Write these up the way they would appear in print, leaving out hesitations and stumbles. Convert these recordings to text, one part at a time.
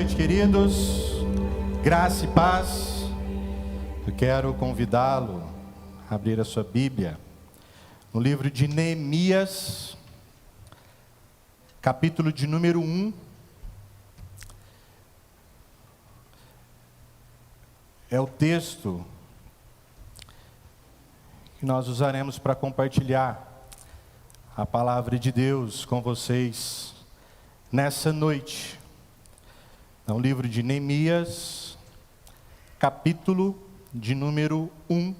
noite, queridos. Graça e paz. Eu quero convidá-lo a abrir a sua Bíblia no livro de Neemias, capítulo de número 1. É o texto que nós usaremos para compartilhar a palavra de Deus com vocês nessa noite. É o livro de Neemias, capítulo de número 1.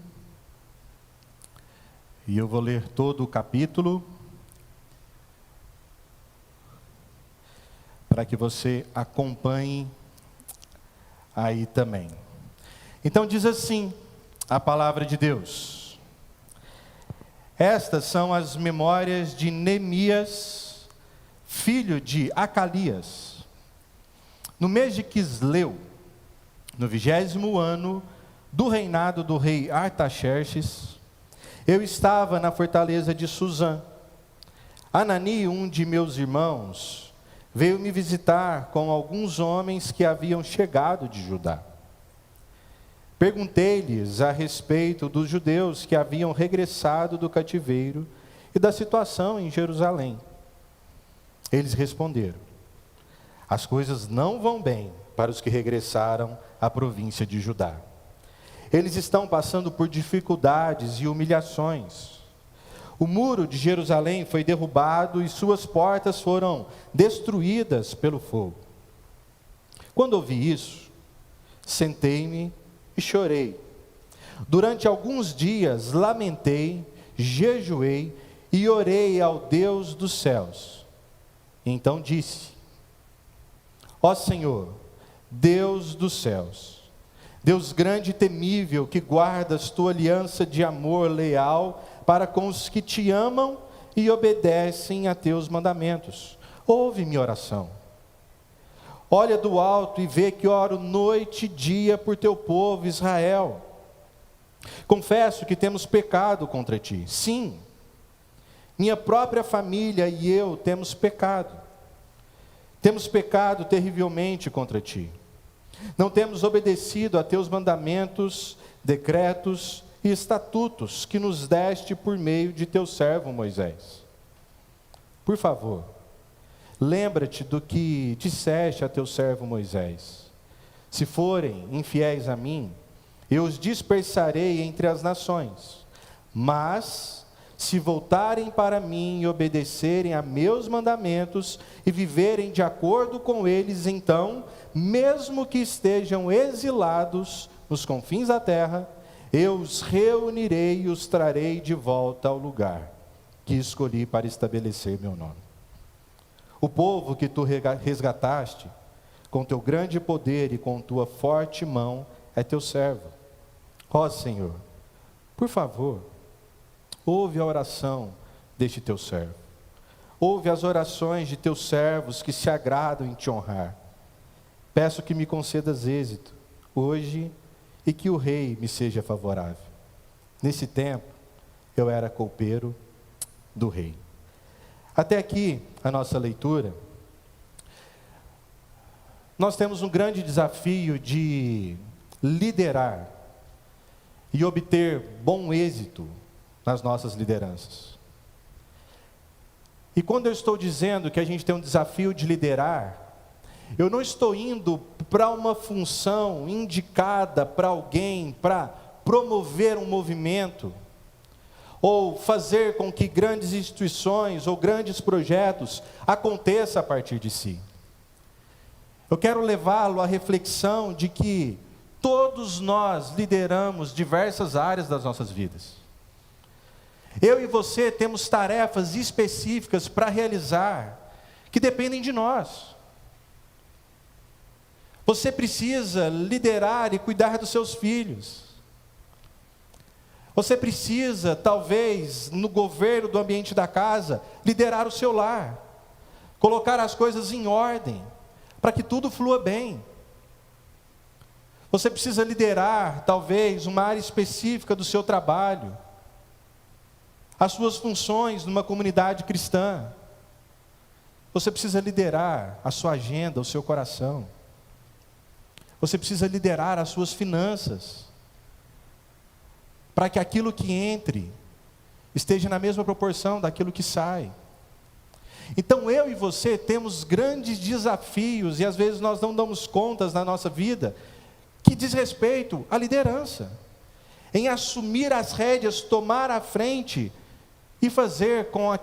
E eu vou ler todo o capítulo para que você acompanhe aí também. Então diz assim a palavra de Deus: estas são as memórias de Neemias, filho de Acalias. No mês de Quisleu, no 20º ano do reinado do rei Artaxerxes, eu estava na fortaleza de Suzã. Anani, um de meus irmãos, veio me visitar com alguns homens que haviam chegado de Judá. Perguntei-lhes a respeito dos judeus que haviam regressado do cativeiro e da situação em Jerusalém. Eles responderam: as coisas não vão bem para os que regressaram à província de Judá. Eles estão passando por dificuldades e humilhações. O muro de Jerusalém foi derrubado e suas portas foram destruídas pelo fogo. Quando ouvi isso, sentei-me e chorei. Durante alguns dias lamentei, jejuei e orei ao Deus dos céus. Então disse: ó Senhor, Deus dos céus, Deus grande e temível, que guardas tua aliança de amor leal para com os que te amam e obedecem a teus mandamentos, ouve minha oração. Olha do alto e vê que oro noite e dia por teu povo Israel. Confesso que temos pecado contra ti. Sim, minha própria família e eu temos pecado. Temos pecado terrivelmente contra ti. Não temos obedecido a teus mandamentos, decretos e estatutos que nos deste por meio de teu servo Moisés. Por favor, lembra-te do que disseste a teu servo Moisés. Se forem infiéis a mim, eu os dispersarei entre as nações. Mas se voltarem para mim e obedecerem a meus mandamentos e viverem de acordo com eles, então, mesmo que estejam exilados nos confins da terra, eu os reunirei e os trarei de volta ao lugar que escolhi para estabelecer meu nome. O povo que tu resgataste, com teu grande poder e com tua forte mão, é teu servo. Ó Senhor, por favor, ouve a oração deste teu servo. Ouve as orações de teus servos que se agradam em te honrar. Peço que me concedas êxito hoje e que o rei me seja favorável. Nesse tempo, eu era copeiro do rei. Até aqui, a nossa leitura. Nós temos um grande desafio de liderar e obter bom êxito nas nossas lideranças. E quando eu estou dizendo que a gente tem um desafio de liderar, eu não estou indo para uma função indicada para alguém, para promover um movimento, ou fazer com que grandes instituições ou grandes projetos aconteçam a partir de si. Eu quero levá-lo à reflexão de que todos nós lideramos diversas áreas das nossas vidas. Eu e você temos tarefas específicas para realizar, que dependem de nós. Você precisa liderar e cuidar dos seus filhos. Você precisa, talvez, no governo do ambiente da casa, liderar o seu lar. Colocar as coisas em ordem, para que tudo flua bem. Você precisa liderar, talvez, uma área específica do seu trabalho. As suas funções numa comunidade cristã. Você precisa liderar a sua agenda, o seu coração. Você precisa liderar as suas finanças, para que aquilo que entre esteja na mesma proporção daquilo que sai. Então eu e você temos grandes desafios, e às vezes nós não damos contas na nossa vida, que diz respeito à liderança, em assumir as rédeas, tomar a frente, e fazer com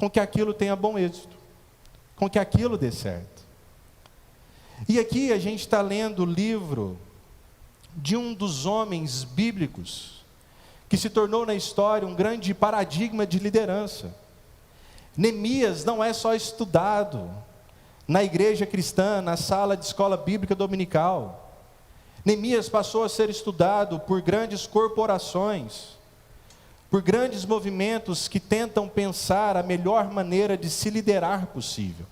que aquilo tenha bom êxito, com que aquilo dê certo. E aqui a gente está lendo o livro de um dos homens bíblicos, que se tornou na história um grande paradigma de liderança. Neemias não é só estudado na igreja cristã, na sala de escola bíblica dominical. Neemias passou a ser estudado por grandes corporações, por grandes movimentos que tentam pensar a melhor maneira de se liderar possível.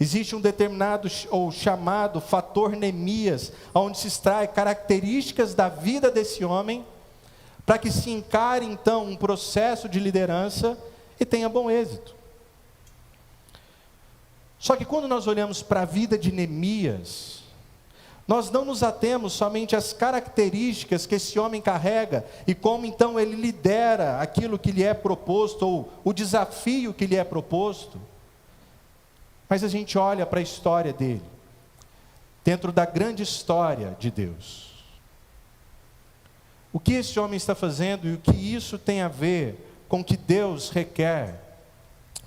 Existe um determinado ou chamado fator Neemias, onde se extrai características da vida desse homem, para que se encare então um processo de liderança e tenha bom êxito. Só que quando nós olhamos para a vida de Neemias, nós não nos atemos somente às características que esse homem carrega e como então ele lidera aquilo que lhe é proposto, ou o desafio que lhe é proposto. Mas a gente olha para a história dele, dentro da grande história de Deus. O que esse homem está fazendo e o que isso tem a ver com o que Deus requer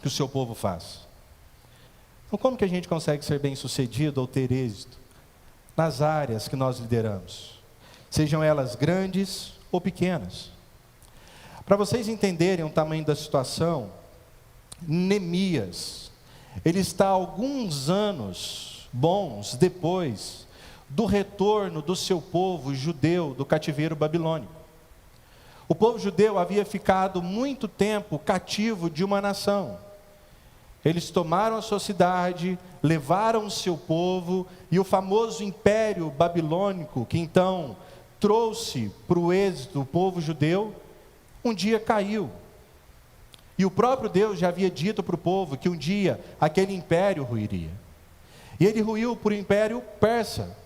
que o seu povo faça? Então, como que a gente consegue ser bem-sucedido ou ter êxito nas áreas que nós lideramos? Sejam elas grandes ou pequenas. Para vocês entenderem o tamanho da situação, Neemias, ele está alguns anos bons depois do retorno do seu povo judeu do cativeiro babilônico. O povo judeu havia ficado muito tempo cativo de uma nação. Eles tomaram a sua cidade, levaram o seu povo, e o famoso império babilônico, que então trouxe para o êxito o povo judeu, um dia caiu. E o próprio Deus já havia dito para o povo que um dia aquele império ruiria. E ele ruiu para o império persa.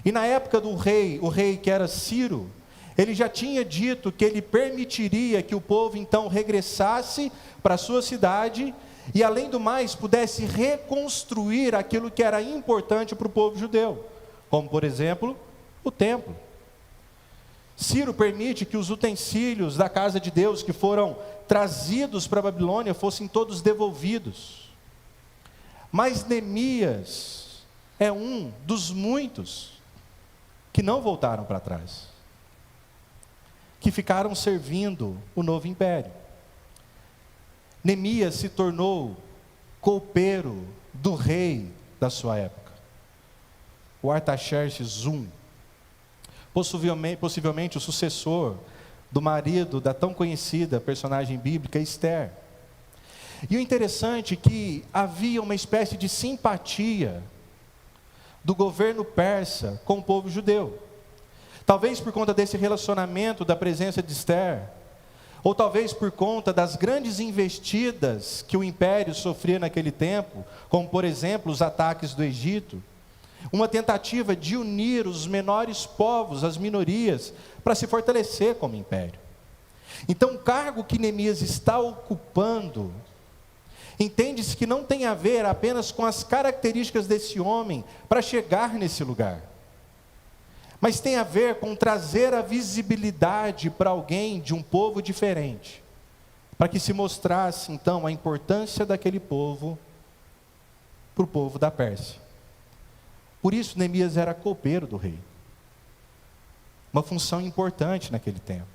E na época do rei, o rei que era Ciro, ele já tinha dito que ele permitiria que o povo então regressasse para a sua cidade, e além do mais, pudesse reconstruir aquilo que era importante para o povo judeu, como por exemplo, o templo. Ciro permite que os utensílios da casa de Deus que foram trazidos para a Babilônia fossem todos devolvidos. Mas Neemias é um dos muitos que não voltaram para trás, que ficaram servindo o novo império. Neemias se tornou copeiro do rei da sua época, o Artaxerxes I, possivelmente o sucessor do marido da tão conhecida personagem bíblica Esther. E o interessante é que havia uma espécie de simpatia do governo persa com o povo judeu. Talvez por conta desse relacionamento, da presença de Esther, ou talvez por conta das grandes investidas que o império sofria naquele tempo, como por exemplo os ataques do Egito, uma tentativa de unir os menores povos, as minorias, para se fortalecer como império. Então o cargo que Neemias está ocupando, entende-se que não tem a ver apenas com as características desse homem para chegar nesse lugar, mas tem a ver com trazer a visibilidade para alguém de um povo diferente, para que se mostrasse então a importância daquele povo para o povo da Pérsia. Por isso Neemias era copeiro do rei, uma função importante naquele tempo,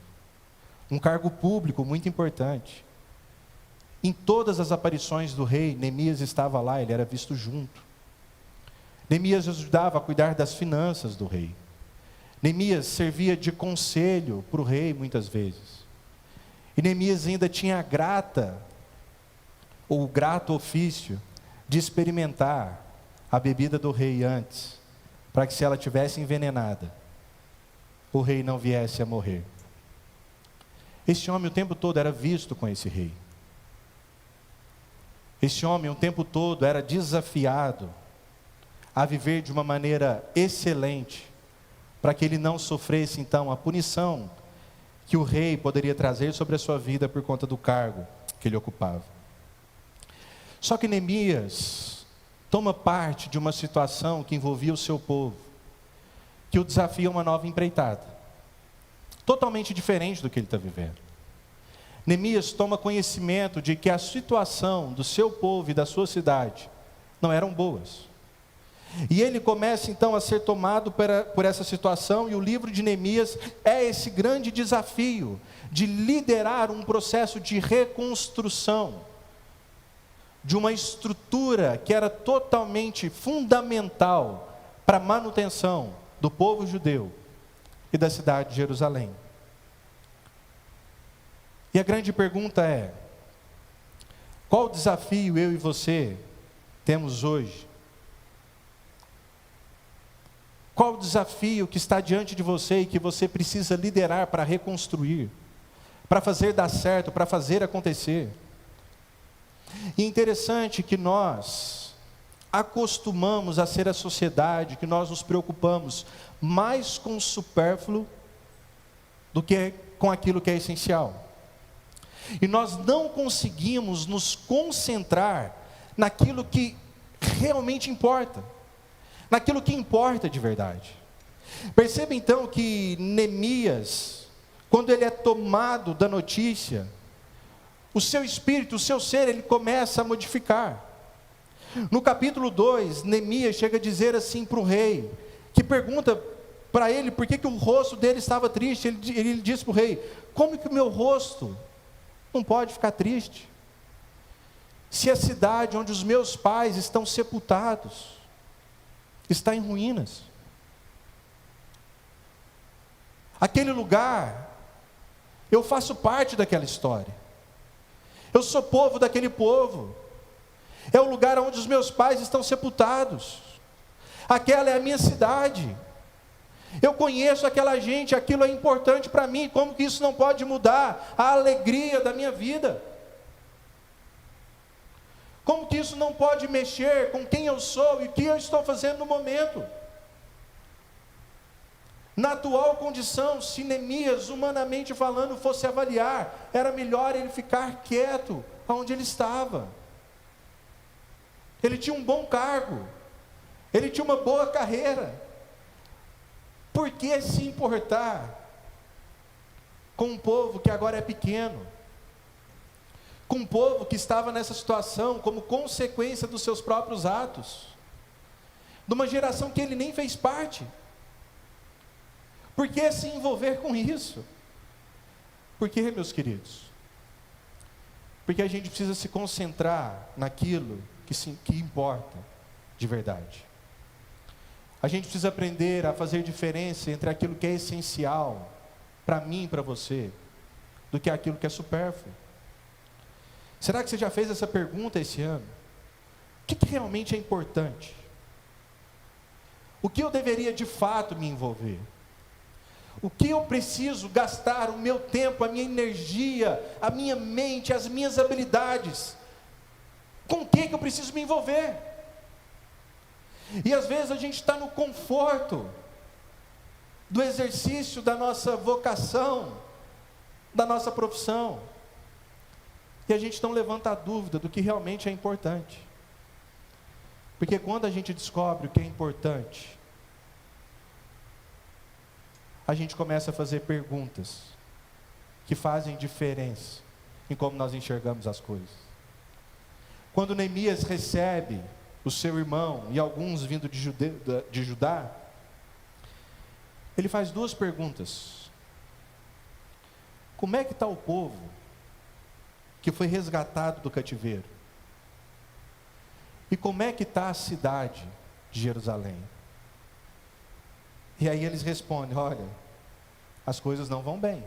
um cargo público muito importante. Em todas as aparições do rei, Neemias estava lá, ele era visto junto. Neemias ajudava a cuidar das finanças do rei. Neemias servia de conselho para o rei muitas vezes. E Neemias ainda tinha o grato ofício de experimentar a bebida do rei antes, para que se ela tivesse envenenada, o rei não viesse a morrer. Esse homem o tempo todo era visto com esse rei. Esse homem o tempo todo era desafiado a viver de uma maneira excelente, para que ele não sofresse então a punição que o rei poderia trazer sobre a sua vida por conta do cargo que ele ocupava. Só que Neemias toma parte de uma situação que envolvia o seu povo, que o desafia a uma nova empreitada, totalmente diferente do que ele está vivendo. Neemias toma conhecimento de que a situação do seu povo e da sua cidade não eram boas. E ele começa então a ser tomado por essa situação, e o livro de Neemias é esse grande desafio de liderar um processo de reconstrução de uma estrutura que era totalmente fundamental para a manutenção do povo judeu e da cidade de Jerusalém. E a grande pergunta é: qual desafio eu e você temos hoje? Qual o desafio que está diante de você e que você precisa liderar para reconstruir, para fazer dar certo, para fazer acontecer? E é interessante que nós acostumamos a ser a sociedade, que nós nos preocupamos mais com o supérfluo do que com aquilo que é essencial. E nós não conseguimos nos concentrar naquilo que realmente importa, naquilo que importa de verdade. Perceba então que Neemias, quando ele é tomado da notícia, o seu espírito, o seu ser, ele começa a modificar. No capítulo 2, Neemias chega a dizer assim para o rei, que pergunta para ele por que o rosto dele estava triste. Ele diz para o rei: como que o meu rosto não pode ficar triste, se a cidade onde os meus pais estão sepultados está em ruínas? Aquele lugar, eu faço parte daquela história, eu sou povo daquele povo, é o lugar onde os meus pais estão sepultados, aquela é a minha cidade, eu conheço aquela gente, aquilo é importante para mim. Como que isso não pode mudar a alegria da minha vida? Como que isso não pode mexer com quem eu sou e o que eu estou fazendo no momento? Na atual condição, se Neemias, humanamente falando, fosse avaliar, era melhor ele ficar quieto onde ele estava. Ele tinha um bom cargo, ele tinha uma boa carreira. Por que se importar com um povo que agora é pequeno? Com um povo que estava nessa situação como consequência dos seus próprios atos, de uma geração que ele nem fez parte? Por que se envolver com isso? Por que, meus queridos? Porque a gente precisa se concentrar naquilo que importa de verdade. A gente precisa aprender a fazer diferença entre aquilo que é essencial para mim e para você, do que aquilo que é supérfluo. Será que você já fez essa pergunta esse ano? O que realmente é importante? O que eu deveria de fato me envolver? O que eu preciso gastar o meu tempo, a minha energia, a minha mente, as minhas habilidades? Com o que eu preciso me envolver? E às vezes a gente está no conforto do exercício da nossa vocação, da nossa profissão, e a gente não levanta a dúvida do que realmente é importante. Porque quando a gente descobre o que é importante, a gente começa a fazer perguntas que fazem diferença em como nós enxergamos as coisas. Quando Neemias recebe o seu irmão e alguns vindo de Judá, ele faz duas perguntas: como é que está o povo que foi resgatado do cativeiro? E como é que está a cidade de Jerusalém? E aí eles respondem: olha, as coisas não vão bem.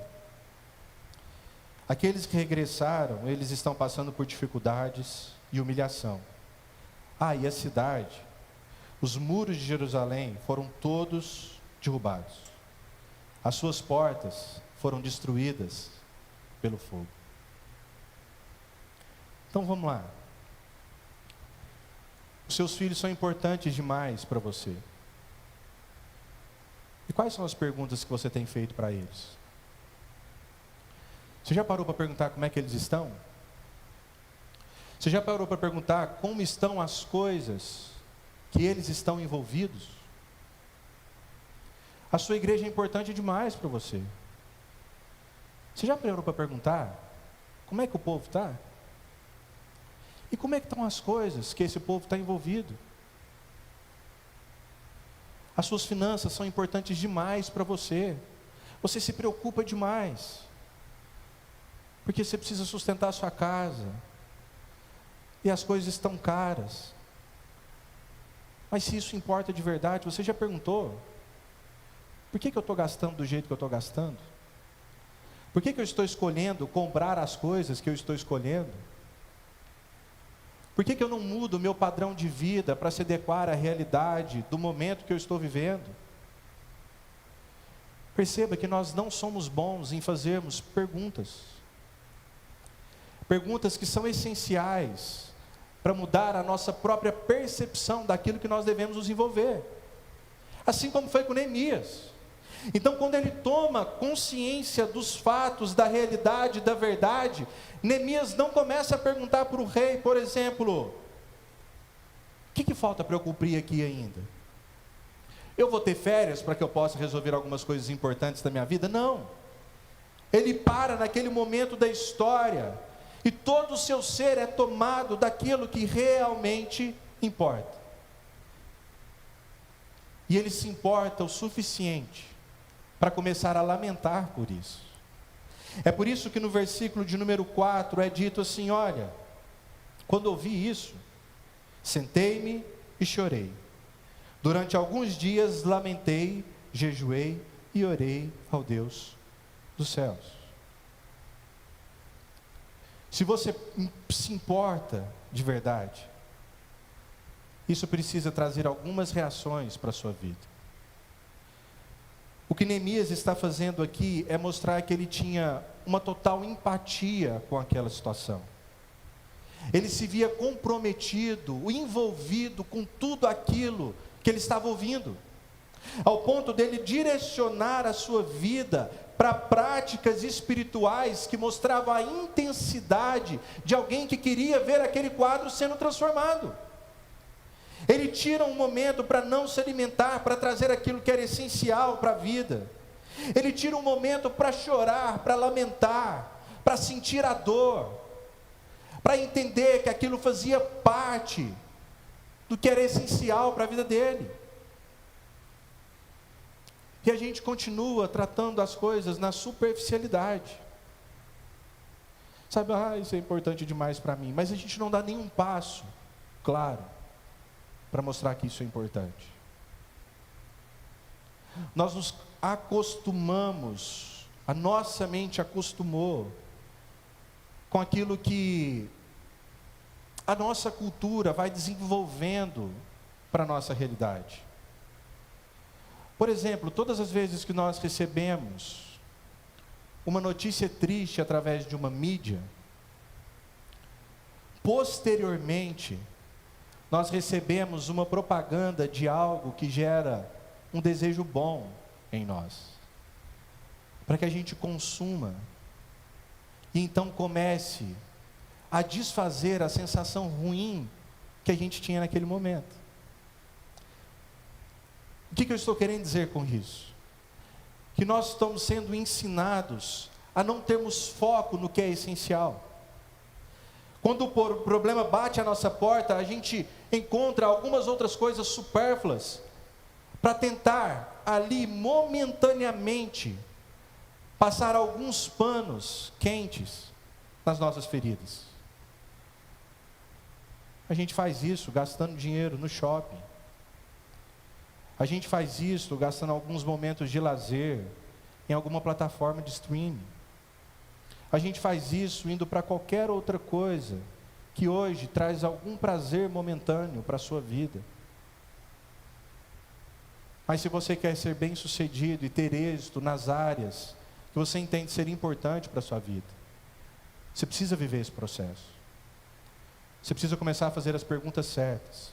Aqueles que regressaram, eles estão passando por dificuldades e humilhação. E a cidade, os muros de Jerusalém foram todos derrubados. As suas portas foram destruídas pelo fogo. Então vamos lá. Os seus filhos são importantes demais para você. E quais são as perguntas que você tem feito para eles? Você já parou para perguntar como é que eles estão? Você já parou para perguntar como estão as coisas que eles estão envolvidos? A sua igreja é importante demais para você. Você já parou para perguntar como é que o povo está? E como é que estão as coisas que esse povo está envolvido? As suas finanças são importantes demais para você. Você se preocupa demais. Porque você precisa sustentar a sua casa. E as coisas estão caras. Mas se isso importa de verdade, você já perguntou? Por que eu estou gastando do jeito que eu estou gastando? Por que eu estou escolhendo comprar as coisas que eu estou escolhendo? Por que eu não mudo o meu padrão de vida para se adequar à realidade do momento que eu estou vivendo? Perceba que nós não somos bons em fazermos perguntas. Perguntas que são essenciais para mudar a nossa própria percepção daquilo que nós devemos nos envolver. Assim como foi com Neemias. Então, quando ele toma consciência dos fatos, da realidade, da verdade, Neemias não começa a perguntar para o rei, por exemplo, o que falta para eu cumprir aqui ainda? Eu vou ter férias para que eu possa resolver algumas coisas importantes da minha vida? Não. Ele para naquele momento da história, e todo o seu ser é tomado daquilo que realmente importa. E ele se importa o suficiente para começar a lamentar por isso. É por isso que no versículo de número 4 é dito assim: olha, quando ouvi isso, sentei-me e chorei. Durante alguns dias lamentei, jejuei e orei ao Deus dos céus. Se você se importa de verdade, isso precisa trazer algumas reações para a sua vida. O que Neemias está fazendo aqui é mostrar que ele tinha uma total empatia com aquela situação. Ele se via comprometido, envolvido com tudo aquilo que ele estava ouvindo, ao ponto dele direcionar a sua vida para práticas espirituais que mostravam a intensidade de alguém que queria ver aquele quadro sendo transformado. Ele tira um momento para não se alimentar, para trazer aquilo que era essencial para a vida. Ele tira um momento para chorar, para lamentar, para sentir a dor, para entender que aquilo fazia parte do que era essencial para a vida dele. E a gente continua tratando as coisas na superficialidade. Sabe, isso é importante demais para mim, mas a gente não dá nenhum passo, claro, para mostrar que isso é importante. Nós nos acostumamos, a nossa mente acostumou com aquilo que a nossa cultura vai desenvolvendo para a nossa realidade. Por exemplo, todas as vezes que nós recebemos uma notícia triste através de uma mídia, posteriormente, nós recebemos uma propaganda de algo que gera um desejo bom em nós, para que a gente consuma, e então comece a desfazer a sensação ruim que a gente tinha naquele momento. O que eu estou querendo dizer com isso? Que nós estamos sendo ensinados a não termos foco no que é essencial. Quando o problema bate à nossa porta, a gente encontra algumas outras coisas supérfluas para tentar ali momentaneamente passar alguns panos quentes nas nossas feridas. A gente faz isso gastando dinheiro no shopping. A gente faz isso gastando alguns momentos de lazer em alguma plataforma de streaming. A gente faz isso indo para qualquer outra coisa que hoje traz algum prazer momentâneo para a sua vida. Mas se você quer ser bem-sucedido e ter êxito nas áreas que você entende ser importante para a sua vida, você precisa viver esse processo. Você precisa começar a fazer as perguntas certas.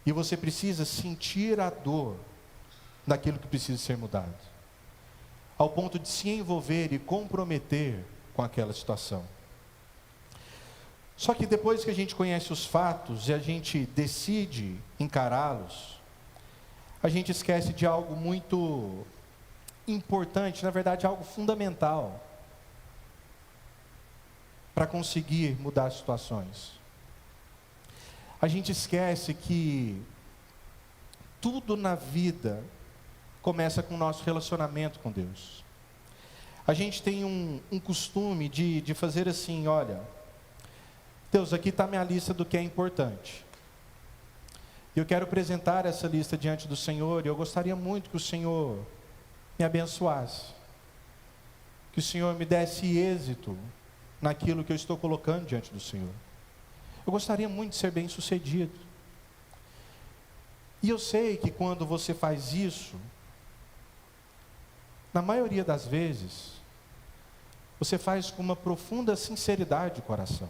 E você precisa sentir a dor daquilo que precisa ser mudado, ao ponto de se envolver e comprometer com aquela situação. Só que depois que a gente conhece os fatos e a gente decide encará-los, a gente esquece de algo muito importante, na verdade algo fundamental, para conseguir mudar as situações. A gente esquece que tudo na vida começa com o nosso relacionamento com Deus. A gente tem um costume de fazer assim: olha, Deus, aqui está a minha lista do que é importante. Eu quero apresentar essa lista diante do Senhor, e eu gostaria muito que o Senhor me abençoasse, que o Senhor me desse êxito naquilo que eu estou colocando diante do Senhor. Eu gostaria muito de ser bem sucedido. E eu sei que quando você faz isso, na maioria das vezes, você faz com uma profunda sinceridade de coração.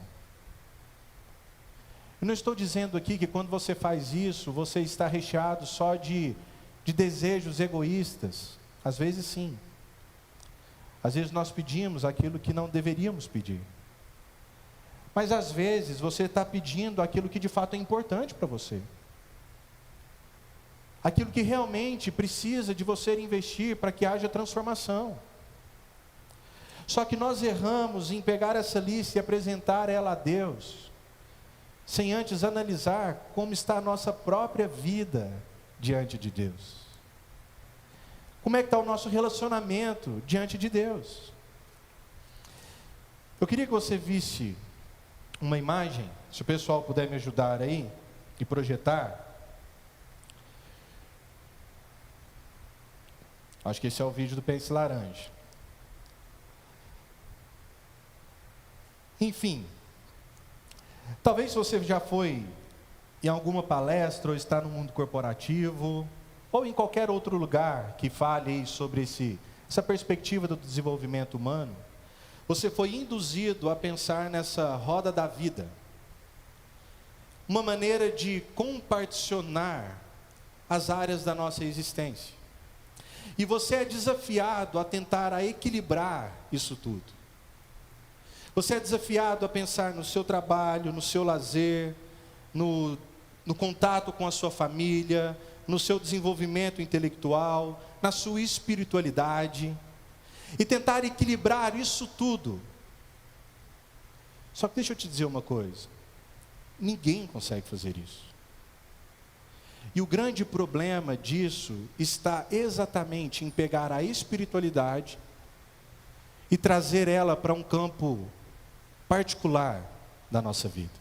Eu não estou dizendo aqui que quando você faz isso, você está recheado só de desejos egoístas. Às vezes sim. Às vezes nós pedimos aquilo que não deveríamos pedir. Mas às vezes você está pedindo aquilo que de fato é importante para você. Aquilo que realmente precisa de você investir para que haja transformação. Só que nós erramos em pegar essa lista e apresentar ela a Deus, sem antes analisar como está a nossa própria vida diante de Deus. Como é que está o nosso relacionamento diante de Deus? Eu queria que você visse uma imagem, se o pessoal puder me ajudar aí, e projetar. Acho que esse é o vídeo do Pense Laranja. Enfim, talvez você já foi em alguma palestra, ou está no mundo corporativo, ou em qualquer outro lugar que fale sobre essa perspectiva do desenvolvimento humano, você foi induzido a pensar nessa roda da vida, uma maneira de comparticionar as áreas da nossa existência. E você é desafiado a tentar equilibrar isso tudo. Você é desafiado a pensar no seu trabalho, no seu lazer, no contato com a sua família, no seu desenvolvimento intelectual, na sua espiritualidade, e tentar equilibrar isso tudo. Só que deixa eu te dizer uma coisa: ninguém consegue fazer isso. E o grande problema disso está exatamente em pegar a espiritualidade e trazer ela para um campo particular da nossa vida,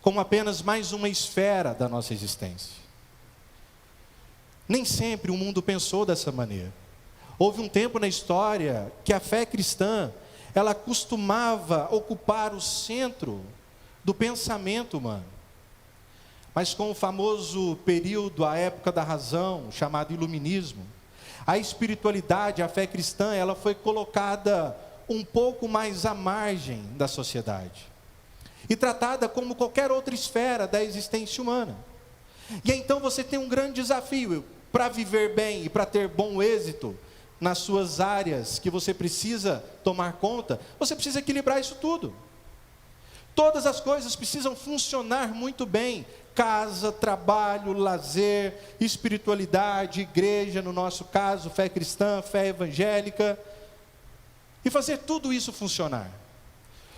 como apenas mais uma esfera da nossa existência. Nem sempre o mundo pensou dessa maneira. Houve um tempo na história que a fé cristã, ela costumava ocupar o centro do pensamento humano. Mas com o famoso período, a época da razão, chamado iluminismo, a espiritualidade, a fé cristã, ela foi colocada um pouco mais à margem da sociedade e tratada como qualquer outra esfera da existência humana. E então você tem um grande desafio para viver bem e para ter bom êxito nas suas áreas que você precisa tomar conta. Você precisa equilibrar isso tudo. Todas as coisas precisam funcionar muito bem: casa, trabalho, lazer, espiritualidade, igreja, no nosso caso, fé cristã, fé evangélica, e fazer tudo isso funcionar.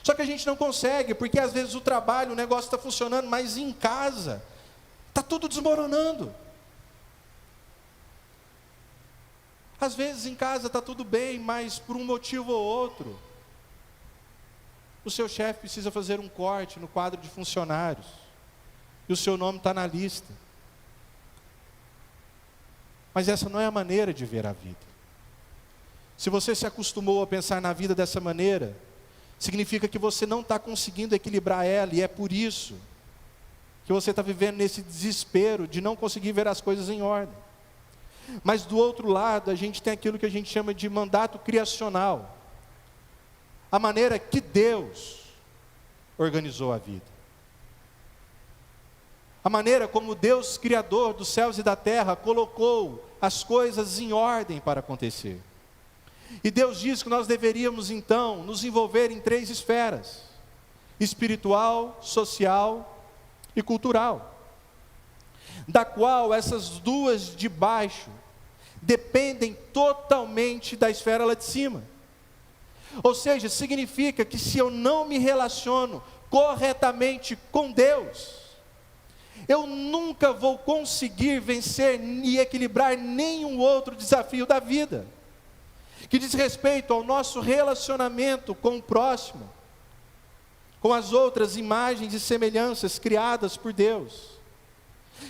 Só que a gente não consegue, porque às vezes o trabalho, o negócio está funcionando, mas em casa está tudo desmoronando. Às vezes em casa está tudo bem, mas por um motivo ou outro, o seu chefe precisa fazer um corte no quadro de funcionários, e o seu nome está na lista. Mas essa não é a maneira de ver a vida. Se você se acostumou a pensar na vida dessa maneira, significa que você não está conseguindo equilibrar ela, e é por isso que você está vivendo nesse desespero de não conseguir ver as coisas em ordem. Mas do outro lado, a gente tem aquilo que a gente chama de mandato criacional, a maneira que Deus organizou a vida, a maneira como Deus, Criador dos céus e da terra, colocou as coisas em ordem para acontecer. E Deus diz que nós deveríamos então nos envolver em 3 esferas: espiritual, social e cultural, da qual essas 2 de baixo dependem totalmente da esfera lá de cima. Ou seja, significa que se eu não me relaciono corretamente com Deus, eu nunca vou conseguir vencer e equilibrar nenhum outro desafio da vida, que diz respeito ao nosso relacionamento com o próximo, com as outras imagens e semelhanças criadas por Deus,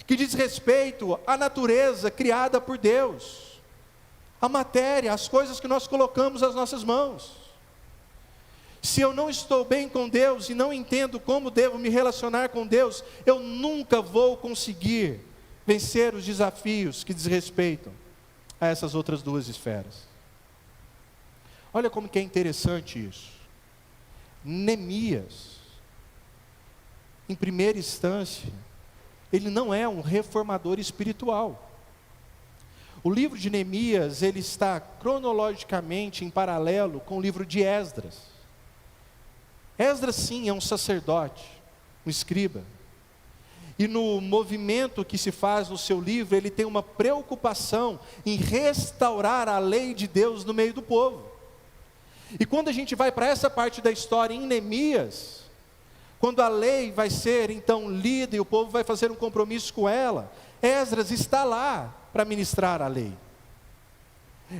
que diz respeito à natureza criada por Deus, a matéria, as coisas que nós colocamos nas nossas mãos. Se eu não estou bem com Deus e não entendo como devo me relacionar com Deus, eu nunca vou conseguir vencer os desafios que diz respeito a essas outras 2 esferas. Olha como que é interessante isso. Neemias, em primeira instância, ele não é um reformador espiritual. O livro de Neemias, ele está cronologicamente em paralelo com o livro de Esdras. Esdras sim é um sacerdote, um escriba. E no movimento que se faz no seu livro, ele tem uma preocupação em restaurar a lei de Deus no meio do povo. E quando a gente vai para essa parte da história em Neemias, quando a lei vai ser então lida e o povo vai fazer um compromisso com ela, Esdras está lá para ministrar a lei.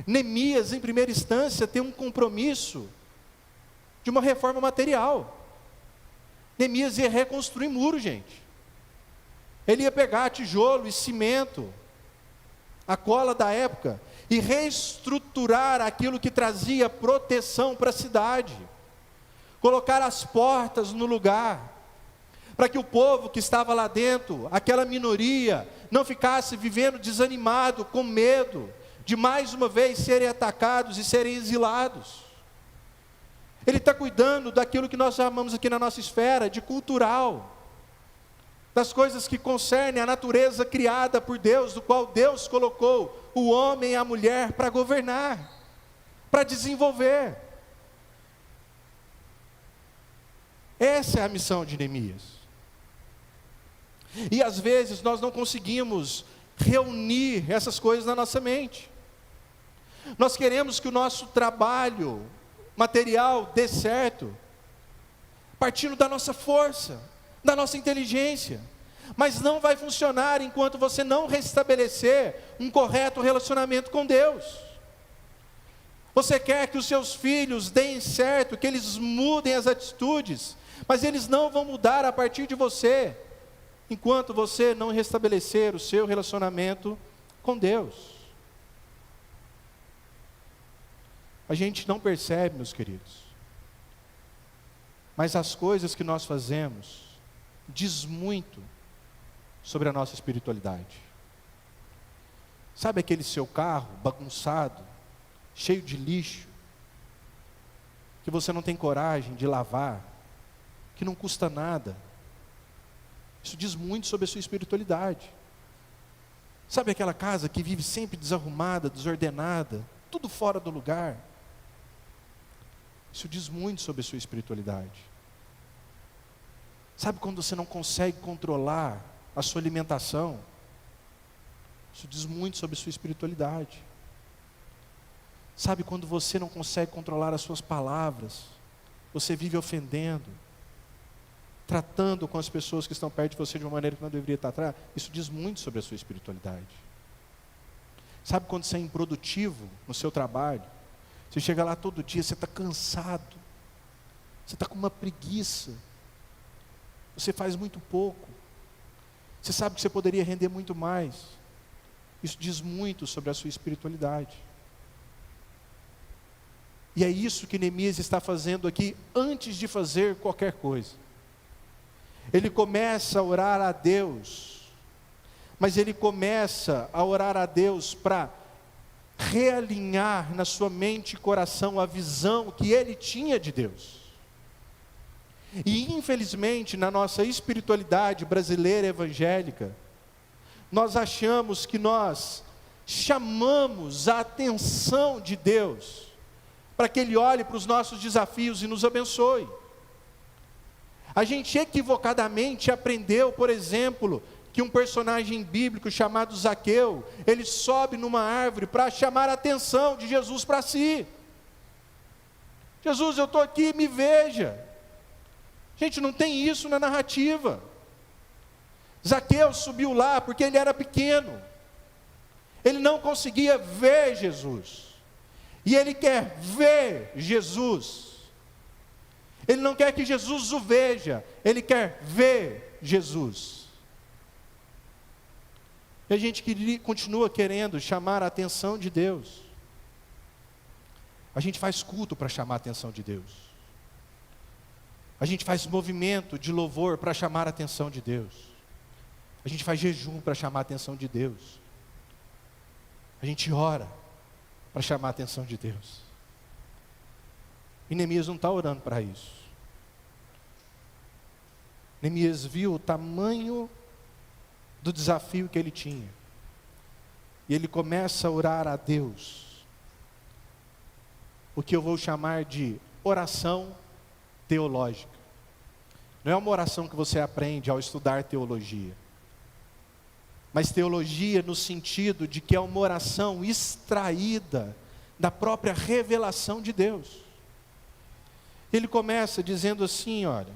Neemias, em primeira instância, tem um compromisso de uma reforma material. Neemias ia reconstruir muro, gente. Ele ia pegar tijolo e cimento, a cola da época, e reestruturar aquilo que trazia proteção para a cidade, colocar as portas no lugar, para que o povo que estava lá dentro, aquela minoria, não ficasse vivendo desanimado, com medo de mais uma vez serem atacados e serem exilados. Ele está cuidando daquilo que nós chamamos aqui na nossa esfera de cultural, das coisas que concernem a natureza criada por Deus, do qual Deus colocou o homem e a mulher para governar, para desenvolver. Essa é a missão de Neemias. E às vezes nós não conseguimos reunir essas coisas na nossa mente. Nós queremos que o nosso trabalho material dê certo, partindo da nossa força, da nossa inteligência, mas não vai funcionar enquanto você não restabelecer um correto relacionamento com Deus. Você quer que os seus filhos deem certo, que eles mudem as atitudes, mas eles não vão mudar a partir de você, enquanto você não restabelecer o seu relacionamento com Deus. A gente não percebe, meus queridos, mas as coisas que nós fazemos diz muito sobre a nossa espiritualidade. Sabe aquele seu carro bagunçado, cheio de lixo, que você não tem coragem de lavar, que não custa nada? Isso diz muito sobre a sua espiritualidade. Sabe aquela casa que vive sempre desarrumada, desordenada, tudo fora do lugar? Isso diz muito sobre a sua espiritualidade. Sabe quando você não consegue controlar a sua alimentação? Isso diz muito sobre a sua espiritualidade. Sabe quando você não consegue controlar as suas palavras? Você vive ofendendo, tratando com as pessoas que estão perto de você de uma maneira que não deveria tratar? Isso diz muito sobre a sua espiritualidade. Sabe quando você é improdutivo no seu trabalho? Você chega lá todo dia, você está cansado, você está com uma preguiça, você faz muito pouco, você sabe que você poderia render muito mais. Isso diz muito sobre a sua espiritualidade. E é isso que Neemias está fazendo aqui antes de fazer qualquer coisa. Ele começa a orar a Deus, mas ele começa a orar a Deus para realinhar na sua mente e coração a visão que ele tinha de Deus. E infelizmente, na nossa espiritualidade brasileira evangélica, nós achamos que nós chamamos a atenção de Deus para que Ele olhe para os nossos desafios e nos abençoe. A gente equivocadamente aprendeu, por exemplo, que um personagem bíblico chamado Zaqueu, ele sobe numa árvore para chamar a atenção de Jesus para si. Jesus, eu estou aqui, me veja. Gente, não tem isso na narrativa. Zaqueu subiu lá porque ele era pequeno. Ele não conseguia ver Jesus. E ele quer ver Jesus. Ele não quer que Jesus o veja, ele quer ver Jesus. E a gente continua querendo chamar a atenção de Deus. A gente faz culto para chamar a atenção de Deus. A gente faz movimento de louvor para chamar a atenção de Deus. A gente faz jejum para chamar a atenção de Deus. A gente ora para chamar a atenção de Deus. E Neemias não está orando para isso. Neemias viu o tamanho do desafio que ele tinha. E ele começa a orar a Deus. O que eu vou chamar de oração teológica. Não é uma oração que você aprende ao estudar teologia. Mas teologia no sentido de que é uma oração extraída da própria revelação de Deus. Ele começa dizendo assim, olha: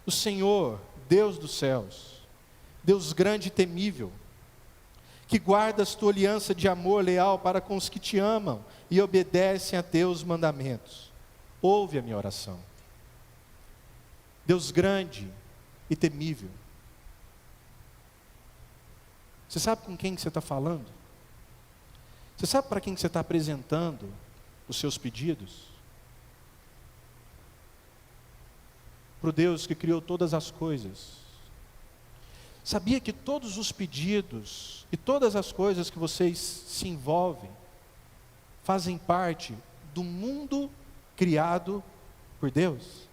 o Senhor, Deus dos céus, Deus grande e temível, que guardas tua aliança de amor leal para com os que te amam e obedecem a teus mandamentos, ouve a minha oração. Deus grande e temível. Você sabe com quem que você está falando? Você sabe para quem que você está apresentando os seus pedidos? Para o Deus que criou todas as coisas. Sabia que todos os pedidos e todas as coisas que vocês se envolvem fazem parte do mundo criado por Deus?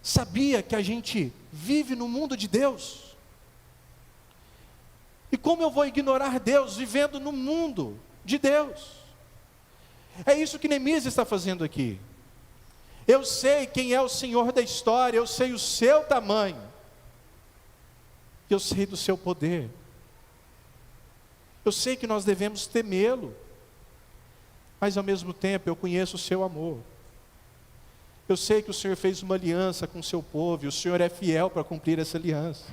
Sabia que a gente vive no mundo de Deus? E como eu vou ignorar Deus vivendo no mundo de Deus? É isso que Neemias está fazendo aqui. Eu sei quem é o Senhor da história, eu sei o seu tamanho, eu sei do seu poder, eu sei que nós devemos temê-lo, mas ao mesmo tempo eu conheço o seu amor, eu sei que o Senhor fez uma aliança com o seu povo, e o Senhor é fiel para cumprir essa aliança,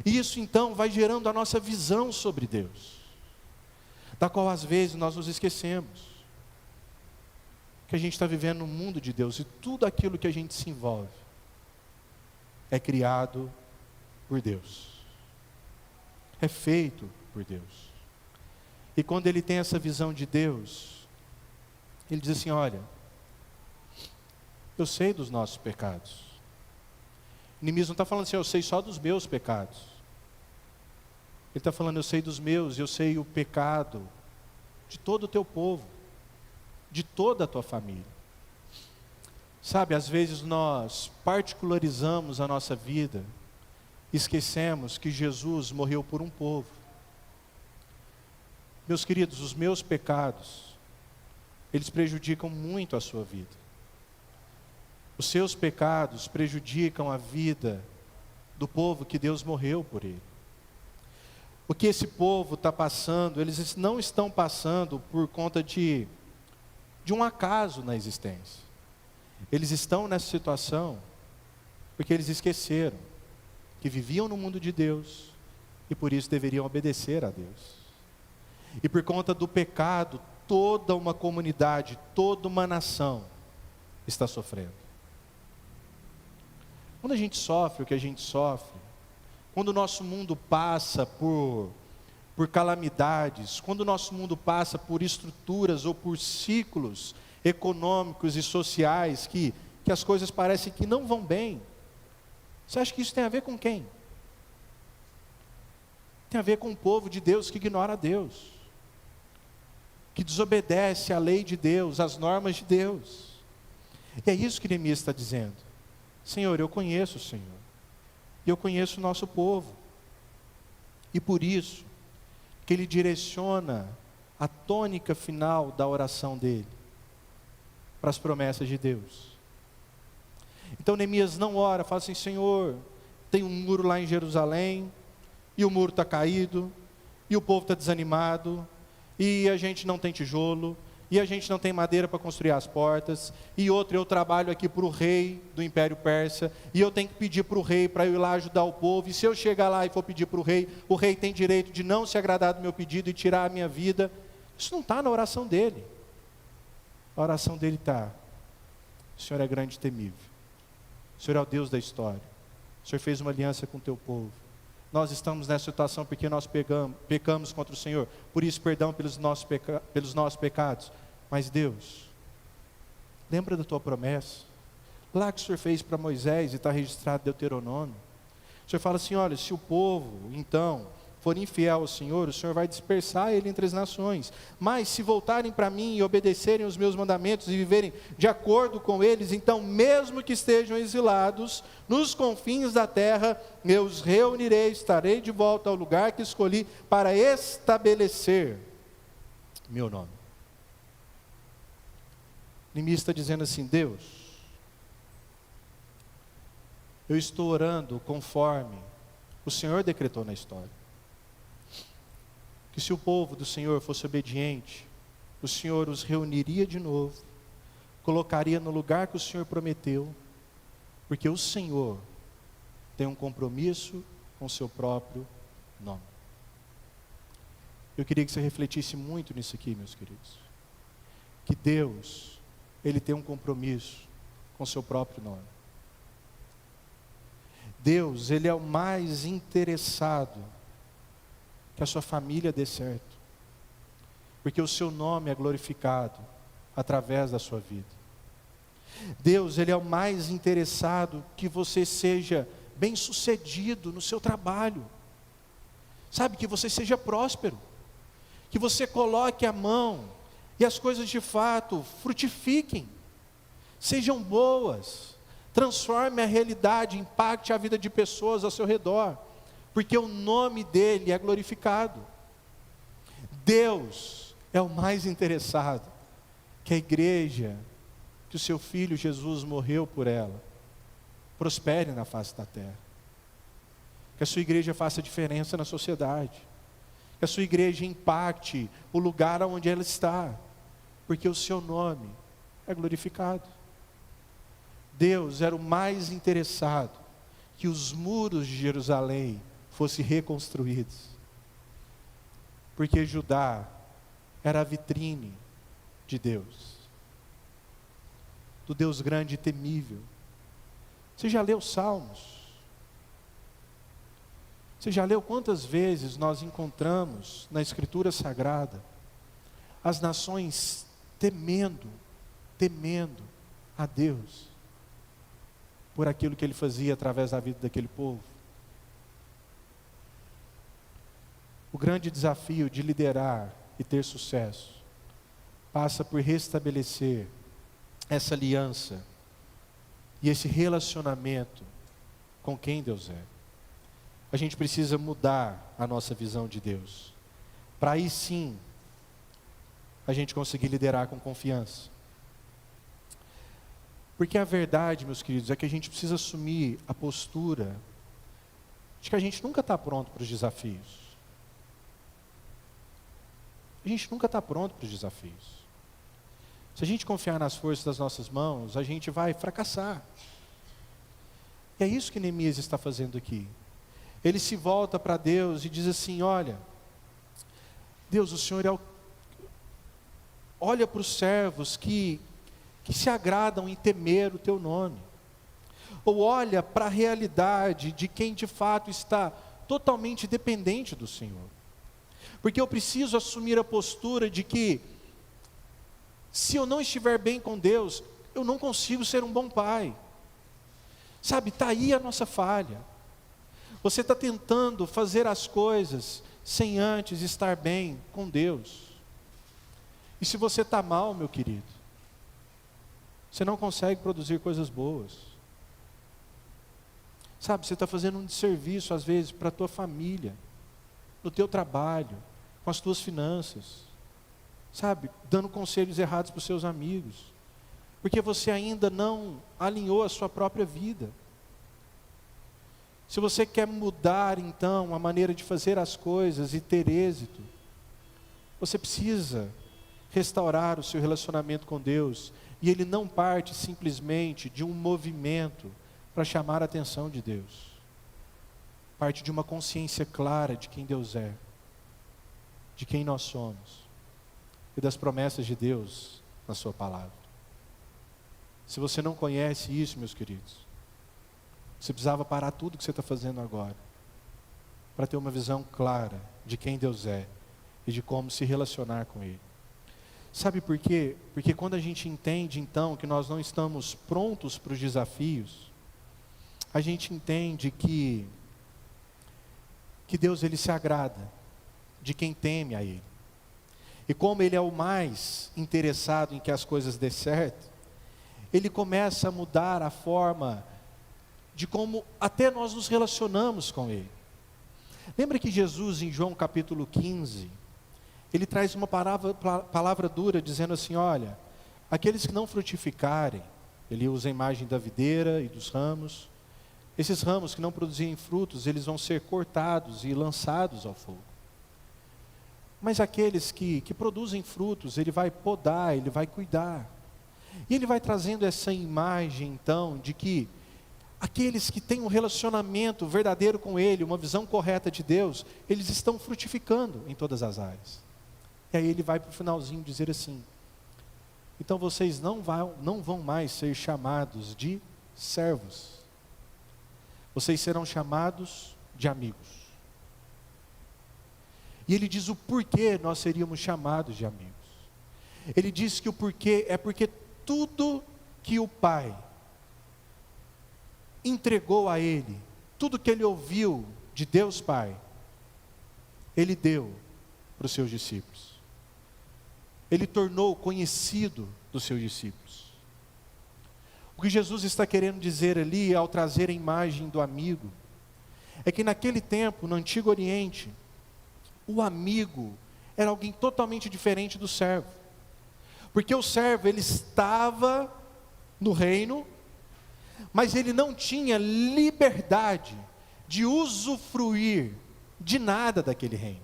e isso então vai gerando a nossa visão sobre Deus, da qual às vezes nós nos esquecemos, que a gente está vivendo no mundo de Deus, e tudo aquilo que a gente se envolve, é criado por Deus, é feito por Deus, e quando ele tem essa visão de Deus, ele diz assim, olha, eu sei dos nossos pecados. Neemias não está falando assim, eu sei só dos meus pecados, ele está falando, eu sei dos meus, eu sei o pecado de todo o teu povo, de toda a tua família. Sabe, às vezes nós particularizamos a nossa vida, esquecemos que Jesus morreu por um povo. Meus queridos, os meus pecados, eles prejudicam muito a sua vida. Os seus pecados prejudicam a vida do povo que Deus morreu por ele. O que esse povo está passando, eles não estão passando por conta de um acaso na existência. Eles estão nessa situação porque eles esqueceram que viviam no mundo de Deus e por isso deveriam obedecer a Deus. E por conta do pecado, toda uma comunidade, toda uma nação está sofrendo. Quando a gente sofre o que a gente sofre, quando o nosso mundo passa por calamidades, quando o nosso mundo passa por estruturas ou por ciclos econômicos e sociais que as coisas parecem que não vão bem, você acha que isso tem a ver com quem? Tem a ver com o povo de Deus que ignora Deus, que desobedece à lei de Deus, às normas de Deus. E é isso que Neemias está dizendo. Senhor, eu conheço o Senhor. E eu conheço o nosso povo. E por isso que ele direciona a tônica final da oração dele para as promessas de Deus. Então Neemias não ora, fala assim: Senhor, tem um muro lá em Jerusalém, e o muro está caído, e o povo está desanimado, e a gente não tem tijolo, e a gente não tem madeira para construir as portas, e outra, eu trabalho aqui para o rei do Império Persa, e eu tenho que pedir para o rei para eu ir lá ajudar o povo, e se eu chegar lá e for pedir para o rei tem direito de não se agradar do meu pedido e tirar a minha vida. Isso não está na oração dele. A oração dele está: o Senhor é grande e temível, o Senhor é o Deus da história, o Senhor fez uma aliança com o teu povo. Nós estamos nessa situação porque nós pecamos contra o Senhor, por isso perdão pelos nossos pecados. Mas Deus, lembra da tua promessa, lá que o Senhor fez para Moisés, e está registrado em Deuteronômio. O Senhor fala assim: olha, se o povo então for infiel ao Senhor, o Senhor vai dispersar ele entre as nações, mas se voltarem para mim e obedecerem os meus mandamentos e viverem de acordo com eles, então mesmo que estejam exilados nos confins da terra, eu os reunirei, estarei de volta ao lugar que escolhi para estabelecer meu nome. Neemias está dizendo assim: Deus, eu estou orando conforme o Senhor decretou na história. Que se o povo do Senhor fosse obediente, o Senhor os reuniria de novo, colocaria no lugar que o Senhor prometeu, porque o Senhor tem um compromisso com o seu próprio nome. Eu queria que você refletisse muito nisso aqui, meus queridos. Que Deus, Ele tem um compromisso com o seu próprio nome. Deus, Ele é o mais interessado que a sua família dê certo, porque o seu nome é glorificado através da sua vida. Deus, Ele é o mais interessado que você seja bem-sucedido no seu trabalho, sabe, que você seja próspero, que você coloque a mão e as coisas de fato frutifiquem, sejam boas, transforme a realidade, impacte a vida de pessoas ao seu redor, porque o nome dele é glorificado. Deus é o mais interessado que a igreja, que o seu filho Jesus morreu por ela, prospere na face da terra, que a sua igreja faça diferença na sociedade, que a sua igreja impacte o lugar onde ela está, porque o seu nome é glorificado. Deus era o mais interessado que os muros de Jerusalém fossem reconstruídos, porque Judá era a vitrine de Deus, do Deus grande e temível. Você já leu Salmos? Você já leu quantas vezes nós encontramos na Escritura Sagrada as nações temendo a Deus por aquilo que Ele fazia através da vida daquele povo? O grande desafio de liderar e ter sucesso passa por restabelecer essa aliança e esse relacionamento com quem Deus é. A gente precisa mudar a nossa visão de Deus, para aí sim a gente conseguir liderar com confiança. Porque a verdade, meus queridos, é que a gente precisa assumir a postura de que a gente nunca está pronto para os desafios. A gente nunca está pronto para os desafios. Se a gente confiar nas forças das nossas mãos, a gente vai fracassar. E é isso que Neemias está fazendo aqui. Ele se volta para Deus e diz assim: olha, Deus, o Senhor olha para os servos que se agradam em temer o teu nome. Ou olha para a realidade de quem de fato está totalmente dependente do Senhor. Porque eu preciso assumir a postura de que, se eu não estiver bem com Deus, eu não consigo ser um bom pai. Sabe, está aí a nossa falha. Você está tentando fazer as coisas sem antes estar bem com Deus. E se você está mal, meu querido, Você não consegue produzir coisas boas. Sabe, você está fazendo um desserviço às vezes para a tua família, no teu trabalho, com as tuas finanças. Sabe, dando conselhos errados para os seus amigos. Porque você ainda não alinhou a sua própria vida. Se você quer mudar então a maneira de fazer as coisas e ter êxito, você precisa restaurar o seu relacionamento com Deus. E ele não parte simplesmente de um movimento para chamar a atenção de Deus. Parte de uma consciência clara de quem Deus é, de quem nós somos e das promessas de Deus na sua palavra. Se você não conhece isso, meus queridos, você precisava parar tudo que você está fazendo agora para ter uma visão clara de quem Deus é e de como se relacionar com Ele. Sabe por quê? Porque quando a gente entende então que nós não estamos prontos para os desafios, a gente entende que Deus ele se agrada de quem teme a Ele. E como Ele é o mais interessado em que as coisas dê certo, Ele começa a mudar a forma de como até nós nos relacionamos com Ele. Lembra que Jesus em João capítulo 15, Ele traz uma palavra dura dizendo assim, olha, aqueles que não frutificarem, Ele usa a imagem da videira e dos ramos, esses ramos que não produzirem frutos, eles vão ser cortados e lançados ao fogo. Mas aqueles que produzem frutos, Ele vai podar, Ele vai cuidar. E Ele vai trazendo essa imagem então de que aqueles que têm um relacionamento verdadeiro com Ele, uma visão correta de Deus, eles estão frutificando em todas as áreas. E aí Ele vai para o finalzinho dizer assim, então vocês não vão mais ser chamados de servos. Vocês serão chamados de amigos. E Ele diz o porquê nós seríamos chamados de amigos. Ele diz que o porquê é porque tudo que o Pai entregou a Ele, tudo que Ele ouviu de Deus Pai, Ele deu para os seus discípulos. Ele tornou conhecido dos seus discípulos. O que Jesus está querendo dizer ali, ao trazer a imagem do amigo, é que naquele tempo, no Antigo Oriente, o amigo era alguém totalmente diferente do servo. Porque o servo, ele estava no reino, mas ele não tinha liberdade de usufruir de nada daquele reino.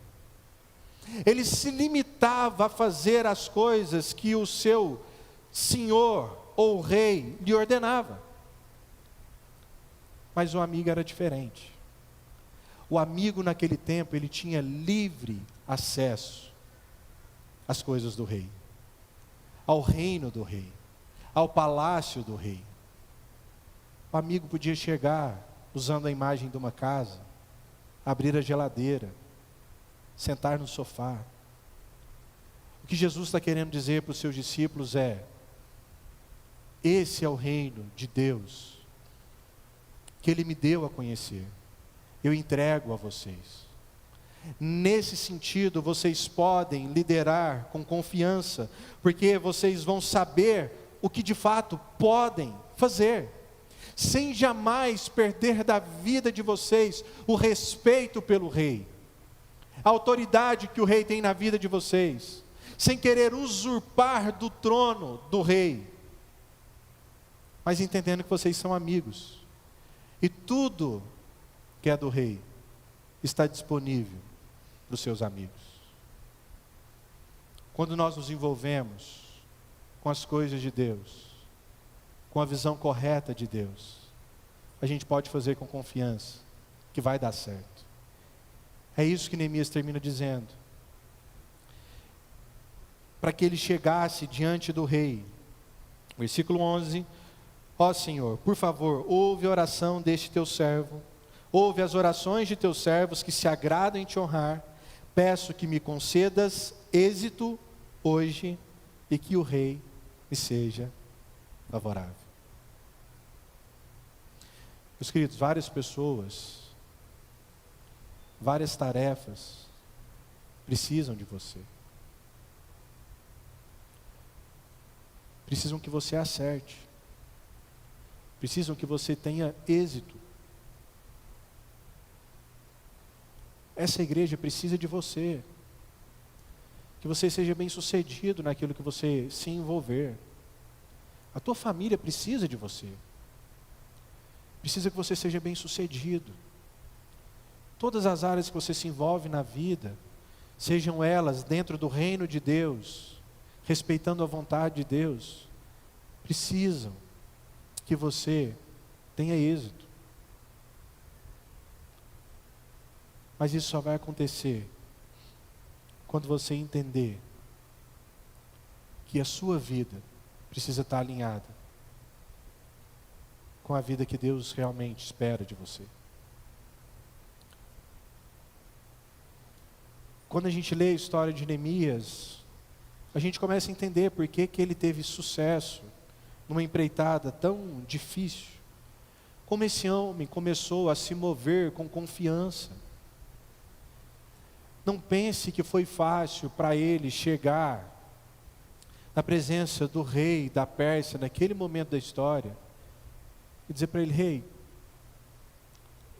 Ele se limitava a fazer as coisas que o seu senhor ou rei lhe ordenava. Mas o amigo era diferente. O amigo naquele tempo, ele tinha livre acesso às coisas do rei, ao reino do rei, ao palácio do rei. O amigo podia chegar usando a imagem de uma casa, abrir a geladeira, sentar no sofá. O que Jesus está querendo dizer para os seus discípulos é, esse é o reino de Deus, que Ele me deu a conhecer, eu entrego a vocês. Nesse sentido, vocês podem liderar com confiança, porque vocês vão saber o que de fato podem fazer, sem jamais perder da vida de vocês o respeito pelo rei, a autoridade que o rei tem na vida de vocês, sem querer usurpar do trono do rei, mas entendendo que vocês são amigos, e tudo que é do rei está disponível para os seus amigos. Quando nós nos envolvemos com as coisas de Deus, com a visão correta de Deus, a gente pode fazer com confiança que vai dar certo. É isso que Neemias termina dizendo. Para que ele chegasse diante do rei. Versículo 11. Ó Senhor, por favor, ouve a oração deste teu servo, ouve as orações de teus servos que se agradam em te honrar. Peço que me concedas êxito hoje e que o rei me seja favorável. Meus queridos, várias pessoas, várias tarefas precisam de você. precisam que você acerte, precisam que você tenha êxito. Essa igreja precisa de você, que você seja bem-sucedido naquilo que você se envolver. A tua família precisa de você, precisa que você seja bem-sucedido. Todas as áreas que você se envolve na vida, sejam elas dentro do reino de Deus, respeitando a vontade de Deus, precisam que você tenha êxito. Mas isso só vai acontecer quando você entender que a sua vida precisa estar alinhada com a vida que Deus realmente espera de você. Quando a gente lê a história de Neemias, a gente começa a entender por que ele teve sucesso numa empreitada tão difícil. Como esse homem começou a se mover com confiança. Não pense que foi fácil para ele chegar na presença do rei da Pérsia, naquele momento da história, e dizer para ele: rei,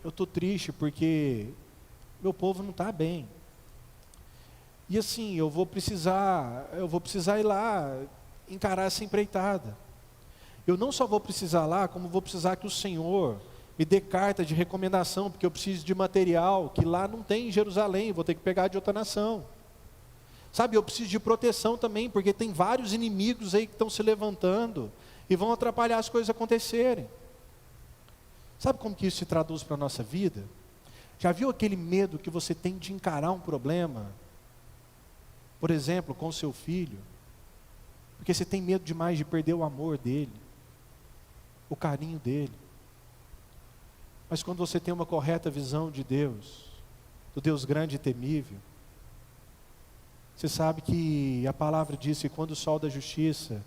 eu estou triste porque meu povo não está bem. E assim, eu vou precisar ir lá encarar essa empreitada. Eu não só vou precisar lá, como vou precisar que o Senhor me dê carta de recomendação, porque eu preciso de material que lá não tem em Jerusalém, vou ter que pegar de outra nação. Sabe, eu preciso de proteção também, porque tem vários inimigos aí que estão se levantando e vão atrapalhar as coisas acontecerem. Sabe como que isso se traduz para a nossa vida? Já viu aquele medo que você tem de encarar um problema? Por exemplo, com o seu filho, porque você tem medo demais de perder o amor dele, o carinho dele. Mas quando você tem uma correta visão de Deus, do Deus grande e temível, você sabe que a palavra diz que quando o sol da justiça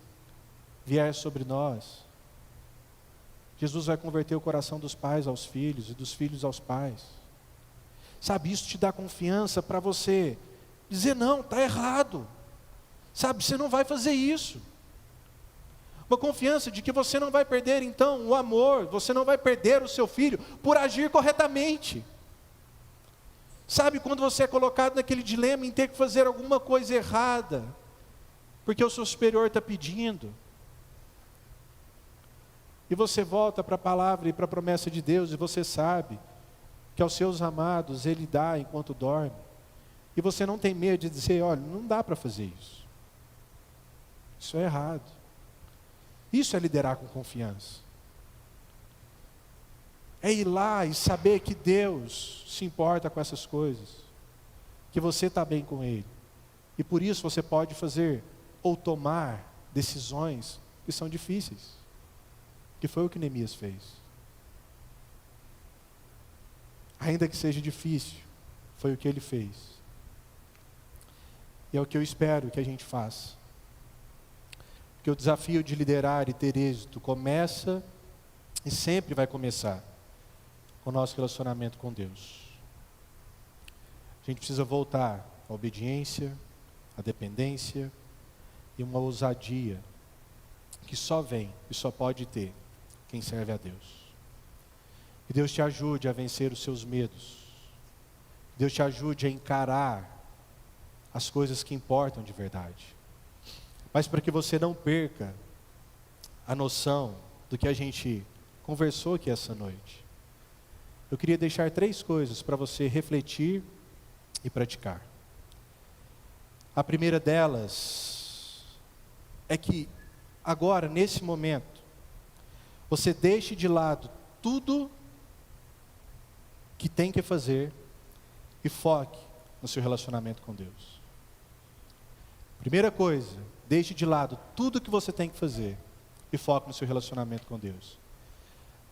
vier sobre nós, Jesus vai converter o coração dos pais aos filhos e dos filhos aos pais. Sabe, isso te dá confiança para você dizer: não, está errado. Sabe, você não vai fazer isso. Uma confiança de que você não vai perder então o amor, você não vai perder o seu filho por agir corretamente. Sabe, quando você é colocado naquele dilema em ter que fazer alguma coisa errada, porque o seu superior está pedindo, e você volta para a palavra e para a promessa de Deus, e você sabe que aos seus amados Ele dá enquanto dorme, e você não tem medo de dizer: olha, não dá para fazer isso. Isso é errado. Isso é liderar com confiança. É ir lá e saber que Deus se importa com essas coisas, que você está bem com Ele, e por isso você pode fazer ou tomar decisões que são difíceis, que foi o que Neemias fez. Ainda que seja difícil, foi o que ele fez. E é o que eu espero que a gente faça. Porque o desafio de liderar e ter êxito começa e sempre vai começar com o nosso relacionamento com Deus. A gente precisa voltar à obediência, à dependência e uma ousadia que só vem e só pode ter quem serve a Deus. Que Deus te ajude a vencer os seus medos. Que Deus te ajude a encarar as coisas que importam de verdade. Mas para que você não perca a noção do que a gente conversou aqui essa noite, eu queria deixar 3 coisas para você refletir e praticar. A primeira delas é que agora, nesse momento, você deixe de lado tudo que tem que fazer e foque no seu relacionamento com Deus. Primeira coisa, deixe de lado tudo que você tem que fazer e foque no seu relacionamento com Deus.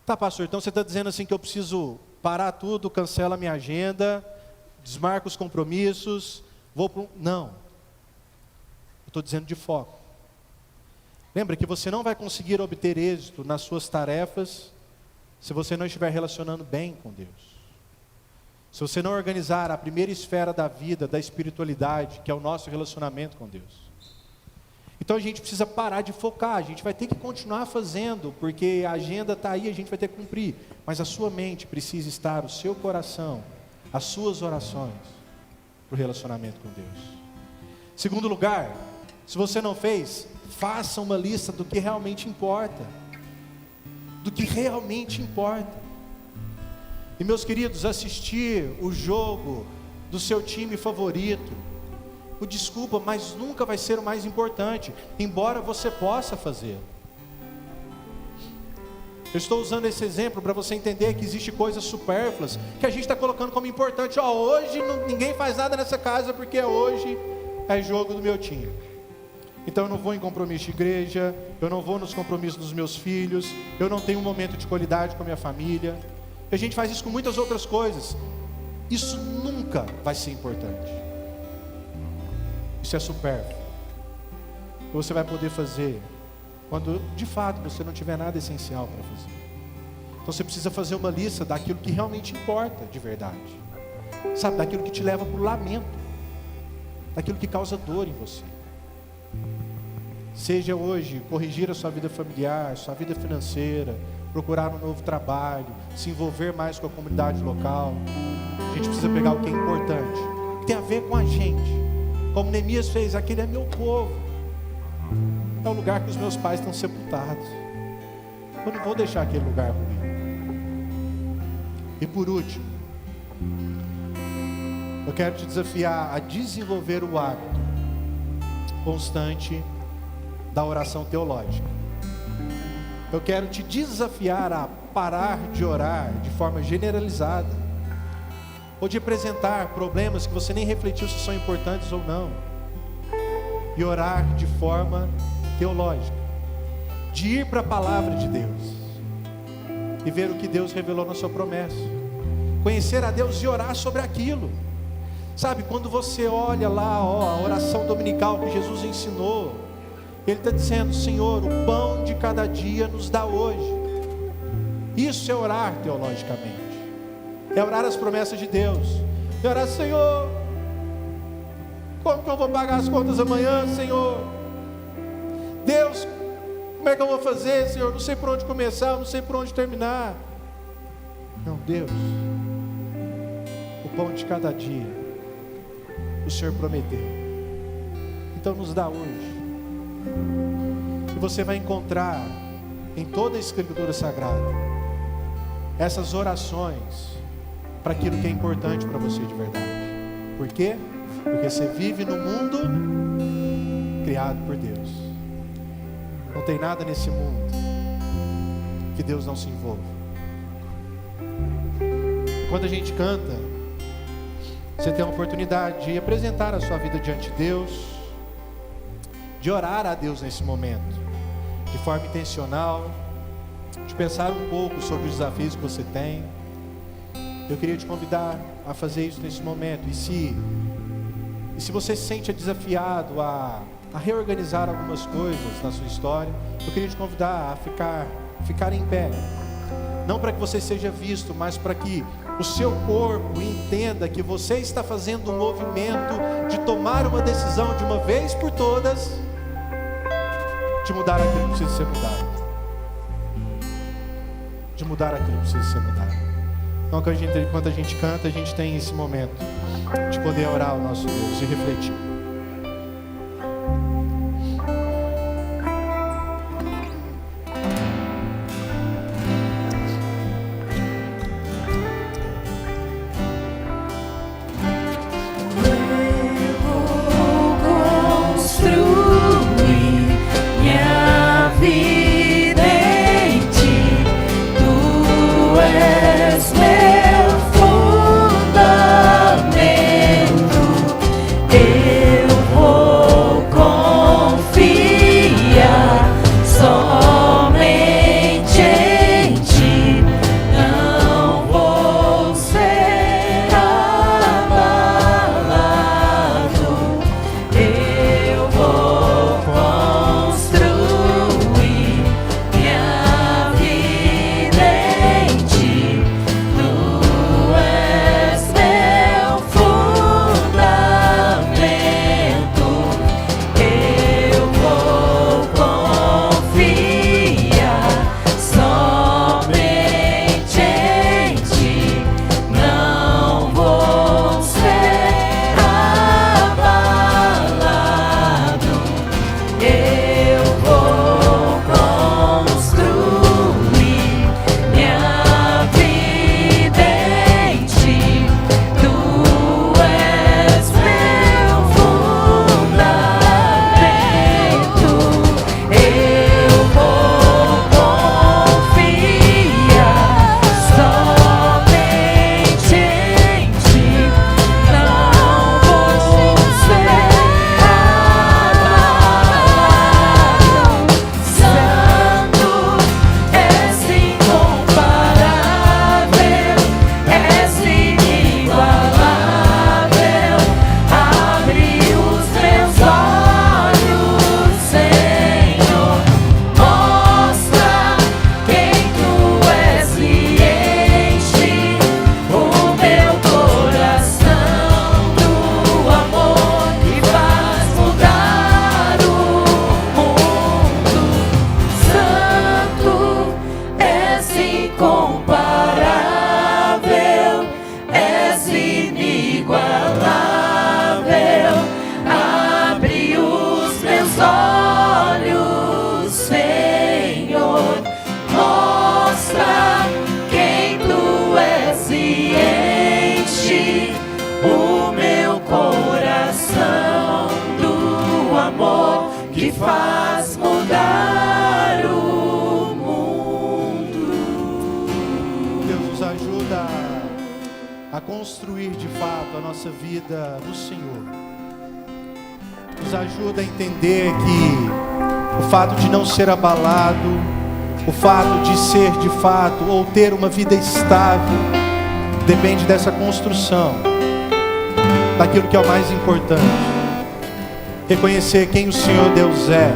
Tá, pastor, então você está dizendo assim que eu preciso parar tudo, cancela a minha agenda, desmarca os compromissos, vou para um... Não. Eu estou dizendo de foco. Lembra que você não vai conseguir obter êxito nas suas tarefas se você não estiver relacionando bem com Deus. Se você não organizar a primeira esfera da vida, da espiritualidade, que é o nosso relacionamento com Deus. Então a gente precisa parar de focar, a gente vai ter que continuar fazendo, porque a agenda está aí, a gente vai ter que cumprir. Mas a sua mente precisa estar, o seu coração, as suas orações, para o relacionamento com Deus. Segundo lugar, se você não fez, faça uma lista do que realmente importa. Do que realmente importa. E meus queridos, assistir o jogo do seu time favorito, desculpa, mas nunca vai ser o mais importante, embora você possa fazer. Eu estou usando esse exemplo para você entender que existe coisas supérfluas que a gente está colocando como importante. Hoje ninguém faz nada nessa casa porque hoje é jogo do meu time. Então eu não vou em compromisso de igreja, eu não vou nos compromissos dos meus filhos, eu não tenho um momento de qualidade com a minha família. A gente faz isso com muitas outras coisas. Isso nunca vai ser importante. Isso é supérfluo. Você vai poder fazer quando de fato você não tiver nada essencial para fazer. Então você precisa fazer uma lista daquilo que realmente importa de verdade. Sabe, daquilo que te leva para o lamento, daquilo que causa dor em você. Seja hoje corrigir a sua vida familiar, sua vida financeira, procurar um novo trabalho, se envolver mais com a comunidade local. A gente precisa pegar o que é importante, que tem a ver com a gente. Como Neemias fez, aquele é meu povo. É o lugar que os meus pais estão sepultados. Eu não vou deixar aquele lugar ruim. E por último, eu quero te desafiar a desenvolver o hábito constante da oração teológica. Eu quero te desafiar a parar de orar de forma generalizada, ou de apresentar problemas que você nem refletiu se são importantes ou não, e orar de forma teológica, de ir para a palavra de Deus e ver o que Deus revelou na sua promessa, conhecer a Deus e orar sobre aquilo. Sabe, quando você olha lá a oração dominical que Jesus ensinou, Ele está dizendo: Senhor, o pão de cada dia nos dá hoje. Isso é orar teologicamente, é orar as promessas de Deus, é orar: Senhor, como que eu vou pagar as contas amanhã, Senhor? Deus, como é que eu vou fazer, Senhor? Não sei por onde começar, não sei por onde terminar. Não, Deus, o pão de cada dia o Senhor prometeu, então nos dá hoje. E você vai encontrar em toda a Escritura Sagrada essas orações para aquilo que é importante para você de verdade. Por quê? Porque você vive no mundo criado por Deus. Não tem nada nesse mundo que Deus não se envolva. Quando a gente canta, você tem a oportunidade de apresentar a sua vida diante de Deus, de orar a Deus nesse momento, de forma intencional, de pensar um pouco sobre os desafios que você tem. Eu queria te convidar a fazer isso nesse momento. E se você se sente desafiado a reorganizar algumas coisas na sua história, eu queria te convidar a ficar em pé. Não para que você seja visto, mas para que o seu corpo entenda que você está fazendo um movimento de tomar uma decisão de uma vez por todas, de mudar aquilo que precisa ser mudado. De mudar aquilo que precisa ser mudado. Então, enquanto a gente canta, a gente tem esse momento de poder orar ao nosso Deus e refletir. Meu fundamento. construir de fato a nossa vida no Senhor. Nos ajuda a entender que o fato de não ser abalado, o fato de ser de fato ou ter uma vida estável, depende dessa construção, daquilo que é o mais importante. Reconhecer quem o Senhor Deus é,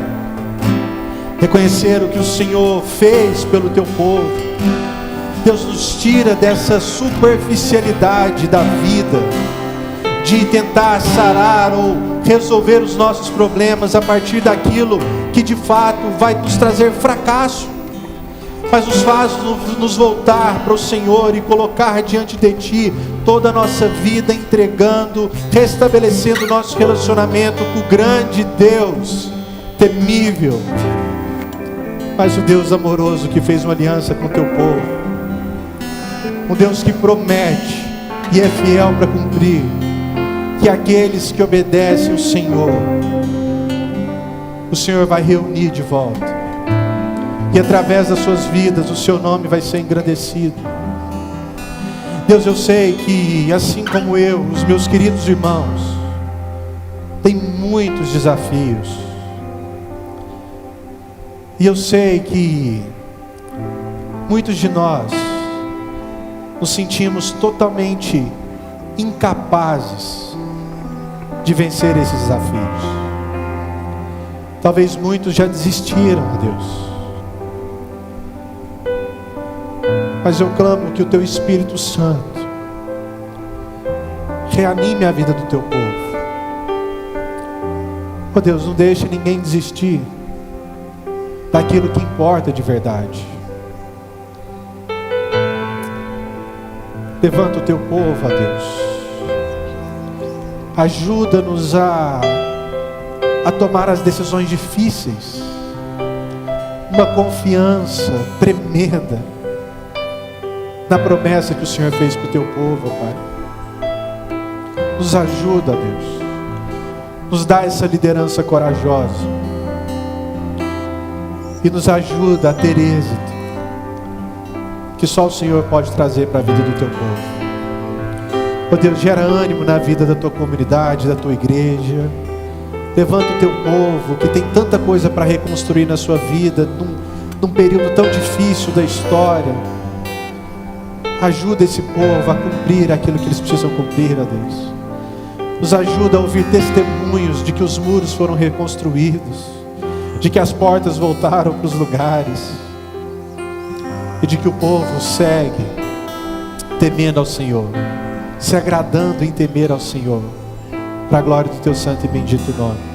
reconhecer o que o Senhor fez pelo teu povo. Deus nos tira dessa superficialidade da vida, de tentar sarar ou resolver os nossos problemas a partir daquilo que de fato vai nos trazer fracasso, mas nos faz nos voltar para o Senhor e colocar diante de Ti toda a nossa vida, entregando, restabelecendo nosso relacionamento com o grande Deus, temível, mas o Deus amoroso que fez uma aliança com o teu povo, um Deus que promete e é fiel para cumprir, que aqueles que obedecem o Senhor vai reunir de volta, e através das suas vidas o seu nome vai ser engrandecido. Deus, eu sei que assim como eu, os meus queridos irmãos, tem muitos desafios, e eu sei que muitos de nós nos sentimos totalmente incapazes de vencer esses desafios. Talvez muitos já desistiram, Deus, mas eu clamo que o Teu Espírito Santo reanime a vida do Teu povo. Oh Deus, não deixe ninguém desistir daquilo que importa de verdade. Levanta o Teu povo, ó Deus. Ajuda-nos a tomar as decisões difíceis, uma confiança tremenda na promessa que o Senhor fez para o Teu povo, Pai. Nos ajuda, Deus. Nos dá essa liderança corajosa. E nos ajuda a ter êxito que só o Senhor pode trazer para a vida do Teu povo. Oh Deus, gera ânimo na vida da Tua comunidade, da Tua igreja. Levanta o Teu povo que tem tanta coisa para reconstruir na sua vida, num período tão difícil da história. Ajuda esse povo a cumprir aquilo que eles precisam cumprir, ó Deus. Nos ajuda a ouvir testemunhos de que os muros foram reconstruídos, de que as portas voltaram para os lugares, e de que o povo segue temendo ao Senhor, se agradando em temer ao Senhor, para a glória do Teu santo e bendito nome.